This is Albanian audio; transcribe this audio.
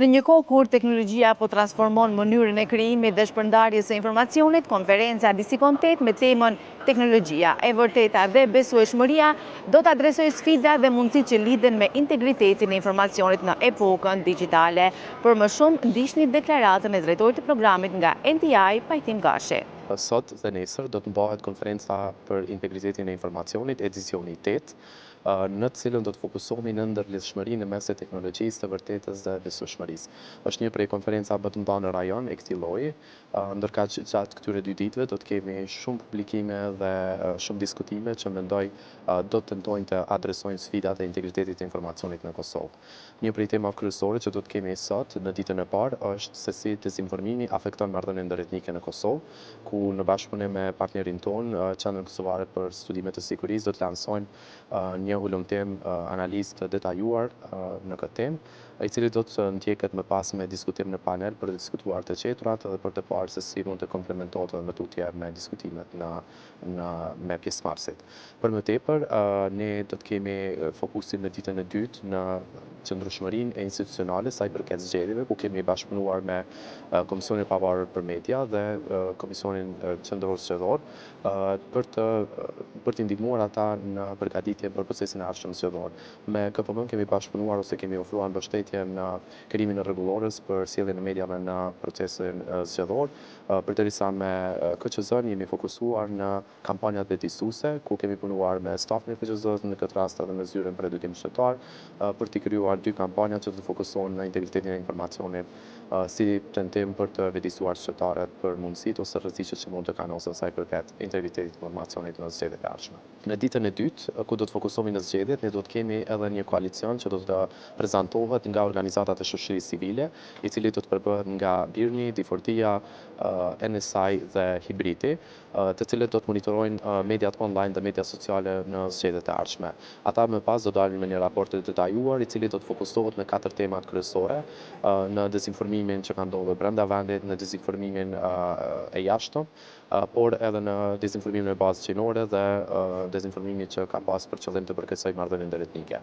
Në një kohë kur teknologjia po transformon mënyrën e krijimit dhe shpërndarjes së informacionit, konferenca Disi Kontet me temën Teknologjia e vërteta dhe besueshmëria do të adresojë sfida dhe mundësitë që lidhen me integritetin e informacionit në epokën digjitale. Për më shumë, ndiqni deklaratën e drejtorit të programit nga NTI, Pajtim Gashi. Sot dhe nesër do të mbahet konferenca për integritetin e informacionit, edicioni 8, në të cilën do të fokusohemi në ndërlidhshmërinë mes së teknologjisë, të vërtetës dhe besueshmërisë. Është një prej konferenca më të mëdha në rajon e këtij lloji, ndërkaq gjatë këtyre 2 ditëve do të kemi shumë publikime dhe shumë diskutime që mendoj do të tentojnë të adresojnë sfidat e integritetit të informacionit në Kosovë. Një prej temave kryesore që do të kemi sot në ditën e parë është se si dezinformimi afekton marrëdhënien ndërretnike në Kosovë, ku në bashkëpunim me partnerin ton, Qendrën Kosovare për Studime të Sigurisë, do të lansojnë një ulëmtim analizë të detajuar në këtë temë, i cili do të ndjeket më pas me diskutim në panel për të diskutuar të qeturat dhe për të parë se si mund të komplementohet më tutje me diskutimet me pjesëmarrësit. Për më tepër, ne do të kemi fokusin në ditën e dytë në qëndrueshmërinë e institucionale sa i përket zgjedhjeve, ku kemi bashkëpunuar me Komisionin e Pavarur për Media dhe Komisionin Qendror Zgjedhor për të ndihmuar ata në përgatitjen për procesin e ardhshëm zgjedhor. Me KPM kemi bashkëpunuar ose kemi ofruar mbështetje në krijimin e rregullores për sjelljen e mediave në procesin zgjedhor, përderisa me KQZ-n jemi fokusuar në kampanjat vetëdijsuese, ku kemi punuar me stafin e KQZ-s në këtë rast edhe me zyrën për edukim shtetëror, për të krijuar 2 kampanja që të fokusohen në integritetin e informacionit, si tentim për të vetëdijsuar qytetarët për mundësitë ose rreziqet që mund të kanë ose sa i përket integritetit të informacionit në zgjedhjet e ardhshme. Në ditën e dytë, ku do të fokusohemi në zgjedhjet, ne do të kemi edhe një koalicion që do të prezantohet nga organizatat e shoqërisë civile, i cili do të përbëhet nga Birni, Difortia, NSI dhe Hibriti, të cilët do të monitorojnë mediat online dhe mediat sociale në zgjedhjet e ardhshme. Ata më pas do dalin me një raport të detajuar, i cili do të fokusohet në 4 temat kryesore, në dezinformimin që ka ndodhur brenda vendit, në dezinformimin e jashtëm, por edhe në dezinformimin me bazë gjinore dhe dezinformimin që ka pas për qëllim të përkeqësojë marrëdhënien ndërretnike.